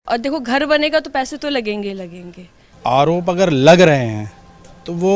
और देखो घर बनेगा तो पैसे तो लगेंगे ही लगेंगे। आरोप अगर लग रहे हैं तो वो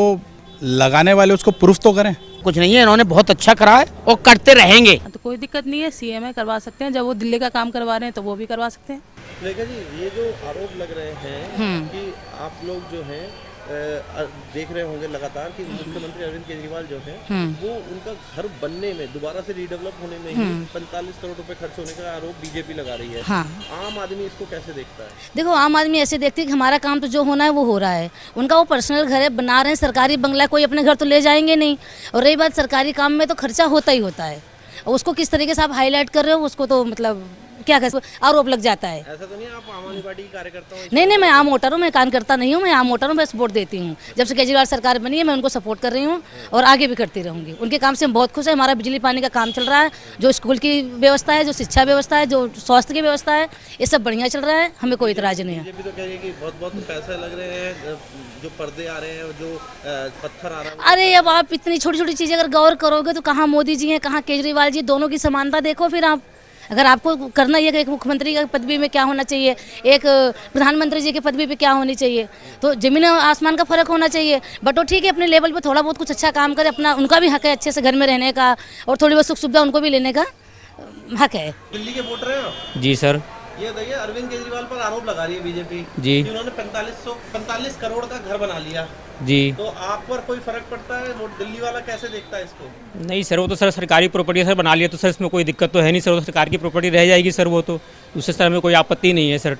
लगाने वाले उसको प्रूफ तो करें। कुछ नहीं है, इन्होंने बहुत अच्छा करा है और करते रहेंगे। तो कोई दिक्कत नहीं है, सीएम है, करवा सकते हैं। जब वो दिल्ली का काम करवा रहे हैं तो वो भी करवा सकते हैं। रेखा जी, ये जो आरोप लग रहे हैं कि आप लोग जो हैं देख रहे होंगे लगातार कि मुख्यमंत्री अरविंद केजरीवाल जो हैं वो उनका घर बनने में, दोबारा से रीडेवलप होने में ही 45 करोड़ रुपए खर्च होने का आरोप बीजेपी लगा रही है। हाँ। आम आदमी इसको कैसे देखता है? देखो, आम आदमी ऐसे देखती है कि हमारा काम तो जो होना है वो हो रहा है। उनका वो पर्सनल घर है, बना रहे हैं सरकारी बंगला, कोई अपने घर तो ले जाएंगे नहीं। और रही बात सरकारी काम में, तो खर्चा होता ही होता है। और उसको किस तरीके से आप हाईलाइट कर रहे हो, उसको तो मतलब क्या कह आरोप लग जाता है। ऐसा तो नहीं आप आम आदमी पार्टी की कार्यकर्ता हो? नहीं, मैं आम वोटर हूँ, मैं कार्यकर्ता नहीं हूँ। मैं आम वोटर हूँ, बस वोट देती हूँ। जब से केजरीवाल सरकार बनी है मैं उनको सपोर्ट कर रही हूँ और आगे भी करती रहूँगी। उनके काम से हम बहुत खुश हैं। हमारा बिजली पानी का काम चल रहा है, जो स्कूल की व्यवस्था है, जो शिक्षा व्यवस्था है, जो स्वास्थ्य की व्यवस्था है, ये सब बढ़िया चल रहा है। हमें कोई इतराज नहीं है। बीजेपी तो कह रही है कि बहुत पैसे लग रहे हैं, जो पर्दे आ रहे हैं, जो पत्थर आ रहा है। अरे अब आप इतनी छोटी छोटी चीज़ें अगर गौर करोगे तो कहाँ मोदी जी हैं, कहाँ केजरीवाल जी, दोनों की समानता देखो। फिर आप अगर आपको करना ही है कि एक मुख्यमंत्री की पदवी में क्या होना चाहिए, एक प्रधानमंत्री जी की पदवी पे क्या होनी चाहिए, तो जमीन आसमान का फर्क होना चाहिए। बट वो ठीक है, अपने लेवल पे थोड़ा बहुत कुछ अच्छा काम करे, अपना उनका भी हक है अच्छे से घर में रहने का और थोड़ी बहुत सुख सुविधा उनको भी लेने का हक है। दिल्ली के वोटर हैं आप? जी सर। ये देखिए, अरविंद केजरीवाल पर आरोप लगा रही है बीजेपी जी कि उन्होंने 45 करोड़ का घर बना लिया। जी। तो आप पर कोई फर्क पड़ता है? वो दिल्ली वाला कैसे देखता है इसको? नहीं सर, वो तो सर सरकारी प्रॉपर्टी सर बना लिया, तो सर इसमें कोई दिक्कत तो है नहीं सर। वो सरकार की प्रॉपर्टी रह जाएगी सर, वो तो उससे सर हमें कोई आपत्ति नहीं है सर।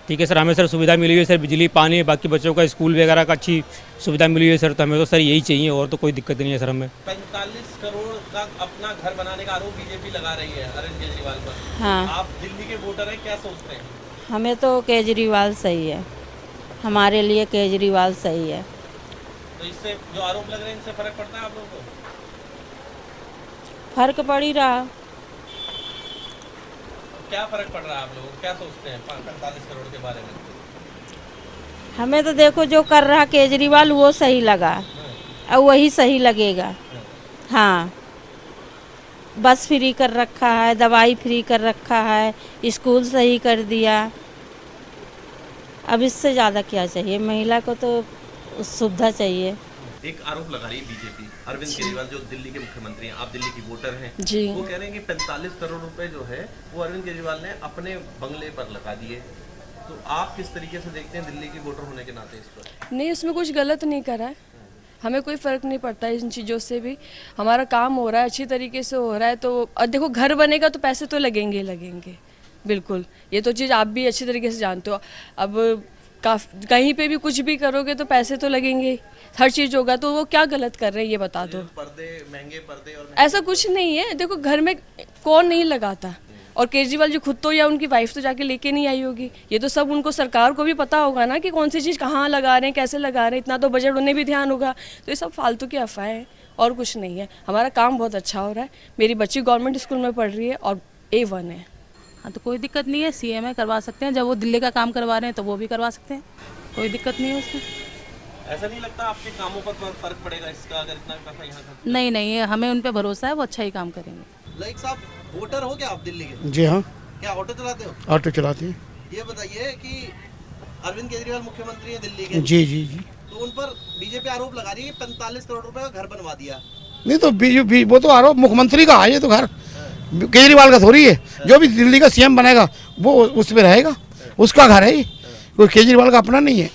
ठीक है सर, हमें सर सुविधा मिली हुई है सर, बिजली पानी, बाकी बच्चों का स्कूल वगैरह का अच्छी सुविधा मिली हुई है सर। तो हमें तो सर यही चाहिए और तो कोई दिक्कत नहीं है सर हमें। 45 करोड़ का अपना घर बनाने का आरोप बीजेपी लगा रही है अरविंद केजरीवाल पर। हाँ। आप दिल्ली के वोटर हैं, क्या सोचते हैं? हमें तो केजरीवाल सही है, हमारे लिए केजरीवाल सही है। तो इससे जो आरोप लग रहे हैं, इनसे फर्क पड़ता है आप लोगों को? फर्क पड़ ही रहा। क्या फर्क पड़ रहा है? आप लोग क्या सोचते हैं 45 करोड़ के बारे में? हमें तो देखो जो कर रहा केजरीवाल वो सही लगा और वही सही लगेगा। हाँ, बस फ्री कर रखा है, दवाई फ्री कर रखा है, स्कूल सही कर दिया। अब इससे ज़्यादा क्या चाहिए? महिला को तो सुविधा चाहिए। एक आरोप लगा रही है बीजेपी, अरविंद केजरीवाल जो दिल्ली के मुख्यमंत्री हैं, आप दिल्ली की वोटर हैं जी। वो कह रहे हैं कि 45 करोड़ रुपए जो है वो अरविंद केजरीवाल ने अपने बंगले पर लगा दिए। तो आप किस तरीके से देखते हैं दिल्ली की वोटर होने के नाते इस पर? नहीं, उसमें कुछ गलत नहीं करा है, हमें कोई फ़र्क नहीं पड़ता इन चीज़ों से भी। हमारा काम हो रहा है, अच्छी तरीके से हो रहा है। तो और देखो घर बनेगा तो पैसे तो लगेंगे ही लगेंगे, बिल्कुल। ये तो चीज़ आप भी अच्छी तरीके से जानते हो। अब कहीं पे भी कुछ भी करोगे तो पैसे तो लगेंगे ही, हर चीज़ होगा। तो वो क्या गलत कर रहे हैं ये बता दो। पर्दे महंगे पर्दे और ऐसा कुछ नहीं है, देखो घर में कौन नहीं लगाता। और केजरीवाल जी खुद तो या उनकी वाइफ तो जाके लेके नहीं आई होगी। ये तो सब उनको सरकार को भी पता होगा ना कि कौन सी चीज़ कहाँ लगा रहे हैं, कैसे लगा रहे हैं। इतना तो बजट उन्हें भी ध्यान होगा। तो ये सब फालतू की अफवाहें हैं और कुछ नहीं है। हमारा काम बहुत अच्छा हो रहा है। मेरी बच्ची गवर्नमेंट स्कूल में पढ़ रही है और A1 है। हाँ, तो कोई दिक्कत नहीं है, सीएम है, करवा सकते हैं। जब वो दिल्ली का काम करवा रहे हैं तो वो भी करवा सकते हैं, कोई दिक्कत नहीं है उसमें। ऐसा नहीं लगता आपके कामों पर फर्क पड़ेगा इसका, अगर इतना पैसा यहाँ खर्च? नहीं, हमें उन पर भरोसा है, वो अच्छा ही काम करेंगे। लाइक साहब, वोटर हो क्या आप दिल्ली के? जी हाँ, क्या ऑटो चलाते हो? ऑटो चलाती है। ये बताइए कि अरविंद केजरीवाल मुख्यमंत्री है दिल्ली के, जी जी जी। तो उन पर बीजेपी आरोप लगा रही है 45 करोड़ रुपए का घर बनवा दिया। नहीं तो बीजेपी, वो तो आरोप मुख्यमंत्री का है, ये तो घर केजरीवाल का थोड़ी है। जो भी दिल्ली का सीएम बनेगा वो उस पे रहेगा, उसका घर है ये, कोई केजरीवाल का अपना नहीं है।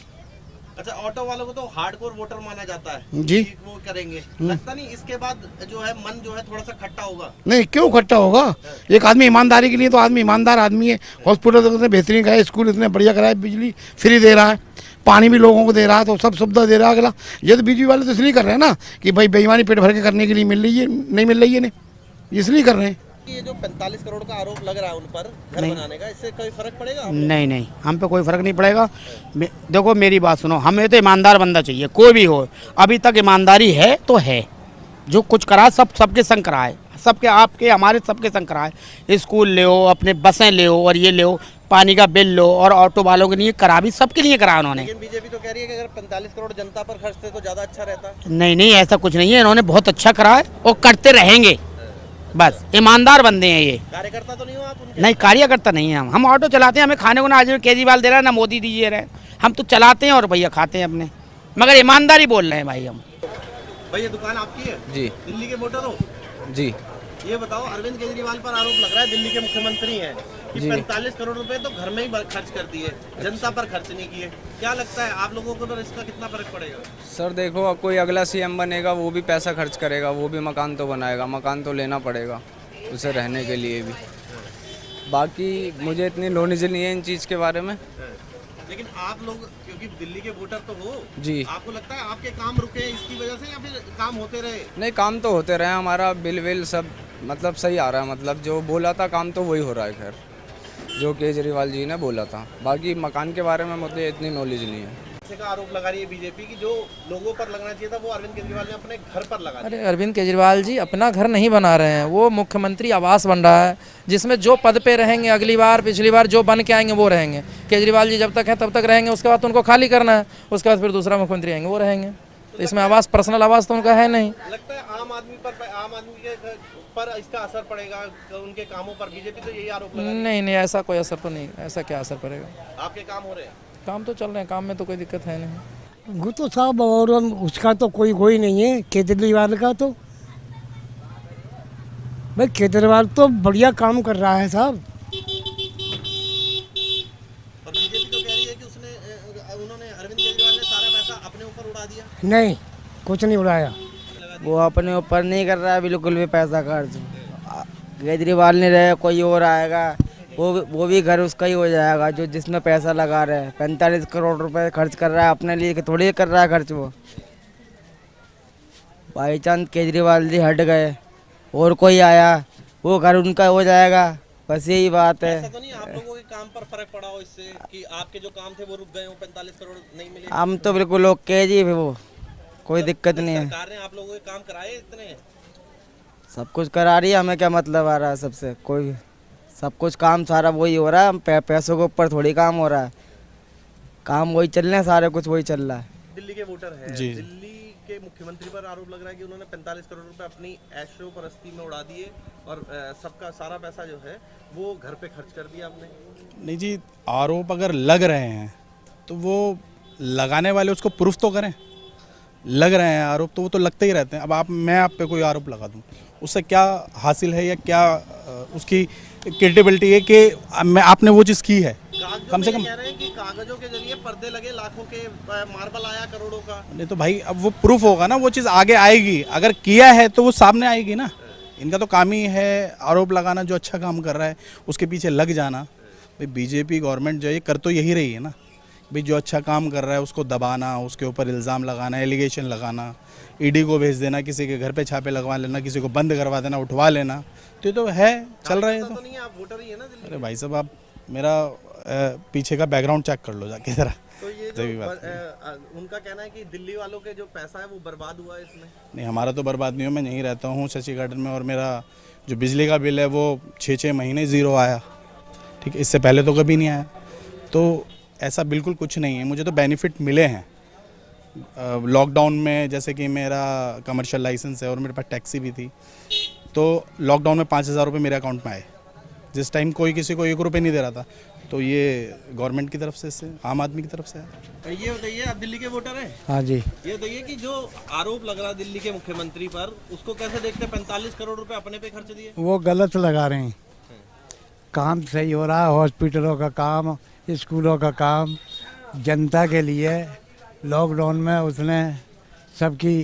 अच्छा, ऑटो वालों को तो हार्डकोर वोटर माना जाता है जी। कि वो करेंगे, लगता नहीं इसके बाद जो है मन जो है थोड़ा सा खट्टा होगा? नहीं, क्यों खट्टा होगा? एक आदमी ईमानदारी के लिए, तो आदमी ईमानदार आदमी है। हॉस्पिटल तो इतने बेहतरीन का है, स्कूल इतने बढ़िया करा है, बिजली फ्री दे रहा है, पानी भी लोगों को दे रहा है, तो सब सुविधा दे रहा है अगला। ये तो बीजेपी वाले तो इसलिए कर रहे हैं ना कि भाई बेईमानी पेट भर के करने के लिए मिल रही है, नहीं मिल रही है, नहीं इसलिए कर रहे हैं। ये जो 45 करोड़ का आरोप लग रहा है उन पर घर बनाने का, इससे कोई फर्क पड़ेगा? नहीं, हम पे कोई फर्क नहीं पड़ेगा। देखो मेरी बात सुनो, हमें तो ईमानदार बंदा चाहिए, कोई भी हो। अभी तक ईमानदारी है तो है, जो कुछ करा सबके संग करा है, सबके आपके हमारे सबके संग करा है। स्कूल ले हो, अपने बसें ले हो, और ये ले हो, पानी का बिल लो, और ऑटो वालों के लिए करा भी, सबके लिए करा उन्होंने। लेकिन बीजेपी तो कह रही है कि अगर 45 करोड़ जनता पर खर्चते तो ज्यादा अच्छा रहता। नहीं, ऐसा कुछ नहीं है, इन्होंने बहुत अच्छा करा है और करते रहेंगे। बस ईमानदार बंदे हैं ये। कार्यकर्ता तो नहीं हो आप उनके? नहीं, कार्यकर्ता नहीं है हम ऑटो चलाते हैं, हमें खाने को ना आज केजरीवाल दे रहा है ना मोदी दीजिए रहे, हम तो चलाते हैं और भैया खाते हैं अपने, मगर ईमानदारी बोल रहे हैं भाई हम। भाई ये दुकान आपकी है? जी दिल्ली के वोटर हो? जी ये बताओ, अरविंद केजरीवाल पर आरोप लग रहा है, दिल्ली के मुख्यमंत्री हैं, कि जी। 45 करोड़ रुपए तो घर में ही खर्च कर दिए, जनता पर खर्च नहीं किए। क्या लगता है आप लोगों को पर इसका कितना फर्क पड़ेगा? सर देखो, अब कोई अगला सीएम बनेगा वो भी पैसा खर्च करेगा, वो भी मकान तो बनाएगा, मकान तो लेना पड़ेगा उसे रहने के लिए भी। बाकी मुझे इतनी नॉलेज नहीं है इन चीज़ के बारे में। लेकिन आप लोग क्योंकि दिल्ली के वोटर तो हो, जी। आपको लगता है आपके काम रुके हैं इसकी वजह से या फिर काम होते रहे? नहीं, काम तो होते रहे, हमारा बिल विल सब मतलब सही आ रहा है, मतलब जो बोला था काम तो वही हो रहा है। खैर जो केजरीवाल जी ने बोला था, बाकी मकान के बारे में मुझे इतनी नॉलेज नहीं है। ऐसे का आरोप लगा रही है बीजेपी की जो लोगों पर लगना चाहिए था वो अरविंद केजरीवाल ने अपने घर पर लगा दिया। अरे अरविंद केजरीवाल जी अपना घर नहीं बना रहे हैं, वो मुख्यमंत्री आवास बन रहा है जिसमें जो पद पे रहेंगे अगली बार पिछली बार जो बन के आएंगे वो रहेंगे। केजरीवाल जी जब तक है तब तक रहेंगे, उसके बाद तो उनको खाली करना है, उसके बाद फिर दूसरा मुख्यमंत्री आएंगे वो रहेंगे। तो इसमें आवास पर्सनल आवास तो उनका है नहीं। लगता है आम आदमी के पर इसका असर पड़ेगा, उनके कामों पर? बीजेपी तो यही आरोप लगा रही है। नहीं नहीं, ऐसा कोई असर तो नहीं, ऐसा क्या असर पड़ेगा। आपके काम हो रहे हैं? काम तो चल रहे हैं, काम में तो कोई दिक्कत है नहीं। वो तो साहब, और उसका तो कोई नहीं है केजरीवाल का। तो भाई केजरीवाल तो बढ़िया काम कर रहा है साहब। और बीजेपी तो कह रही है कि उन्होंने अरविंद केजरीवाल ने सारा पैसा अपने ऊपर उड़ा दिया। नहीं, कुछ नहीं उड़ाया। वो अपने ऊपर नहीं कर रहा है बिल्कुल भी पैसा खर्च। केजरीवाल नहीं रहे कोई और आएगा, वो भी घर उसका ही हो जाएगा जो जिसमें पैसा लगा रहा है। 45 करोड़ रुपए खर्च कर रहा है अपने लिए, कि थोड़ी कर रहा है खर्च वो। बाई चांस केजरीवाल जी हट गए और कोई आया, वो घर उनका हो जाएगा, बस यही बात है। ऐसा तो नहीं आप लोगों के काम पर फर्क पड़ा हो इससे कि आपके जो काम थे वो रुक गए हो, 45 करोड़ नहीं मिले? हम तो बिल्कुल ओके जी, वो कोई दिक्कत नहीं है। सरकार ने आप लोगों के काम कराए इतने? सब कुछ करा रही है, हमें क्या मतलब आ रहा है सबसे? कोई सब कुछ काम सारा वही हो रहा है, हम पैसों के ऊपर थोड़ी काम हो रहा है, काम वही चल रहे हैं, सारे कुछ वही चल रहा है। दिल्ली के वोटर हैं, जी। दिल्ली के मुख्यमंत्री पर आरोप लग रहा है कि उन्होंने 45 करोड़ रुपए अपनी ऐशो परस्ती में उड़ा दिए और सबका सारा पैसा जो है वो घर पे खर्च कर दिया आपने। नहीं जी, आरोप अगर लग रहे हैं तो वो लगाने वाले उसको प्रूफ तो करें। लग रहे हैं आरोप तो वो तो लगते ही रहते हैं। अब मैं आप पे कोई आरोप लगा दूं, उससे क्या हासिल है या क्या उसकी क्रेडिबिलिटी है कि आपने वो चीज़ की है? कम से कम कह रहे हैं कि कागजों के जरिए पर्दे लगे, लाखों के मार्बल आया, करोड़ों का। नहीं तो भाई अब वो प्रूफ होगा ना, वो चीज़ आगे आएगी। अगर किया है तो वो सामने आएगी ना। इनका तो काम ही है आरोप लगाना, जो अच्छा काम कर रहा है उसके पीछे लग जाना। भाई बीजेपी गवर्नमेंट जो है कर तो यही रही है ना भाई, जो अच्छा काम कर रहा है उसको दबाना, उसके ऊपर इल्ज़ाम लगाना, एलिगेशन लगाना, ईडी को भेज देना, किसी के घर पे छापे लगवा लेना, किसी को बंद करवा देना, उठवा लेना। तो है चल रहा है। तो नहीं, आप वोटर ही है ना दिल्ली। अरे भाई साहब, आप मेरा पीछे का बैकग्राउंड चेक कर लो जाके ज़रा। तो ये जो उनका कहना है कि दिल्ली वालों के जो पैसा है वो बर्बाद हुआ है इसमें। नहीं, हमारा तो बर्बाद नहीं हो, मैं यहीं रहता हूँ शशि गार्डन में, और मेरा जो बिजली का बिल है वो 6-6 महीने ज़ीरो आया। ठीक है, इससे पहले तो कभी नहीं आया। तो ऐसा बिल्कुल कुछ नहीं है, मुझे तो बेनिफिट मिले हैं लॉकडाउन में। जैसे कि मेरा कमर्शियल लाइसेंस है और मेरे पास टैक्सी भी थी, तो लॉकडाउन में 5,000 रुपये मेरे अकाउंट में आए, जिस टाइम कोई किसी को 1 रुपये नहीं दे रहा था। तो ये गवर्नमेंट की तरफ से, आम आदमी की तरफ से है। ये बताइए, आप दिल्ली के वोटर हैं? हाँ जी। ये बताइए कि जो आरोप लग रहा है दिल्ली के मुख्यमंत्री पर, उसको कैसे देखते हैं? 45 करोड़ रुपए अपने पे खर्च दिए। वो गलत लगा रहे हैं। काम सही हो रहा है, हॉस्पिटलों का काम, स्कूलों का काम, जनता के लिए। लॉकडाउन में उसने सबकी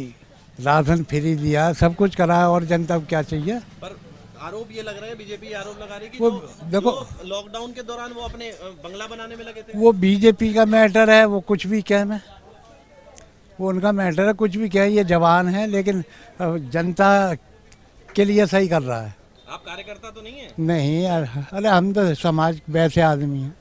राशन फ्री दिया, सब कुछ करा है, और जनता को क्या चाहिए? पर आरोप ये लग रहा है, बीजेपी आरोप लगा रही है कि वो देखो लॉकडाउन के दौरान वो अपने बंगला बनाने में लगे थे। वो बीजेपी का मैटर है, वो कुछ भी कहे, मैं वो उनका मैटर है, कुछ भी कहे। ये जवान है लेकिन जनता के लिए सही कर रहा है। आप कार्यकर्ता तो नहीं है? नहीं यार, अरे हम तो समाज वैसे आदमी हैं।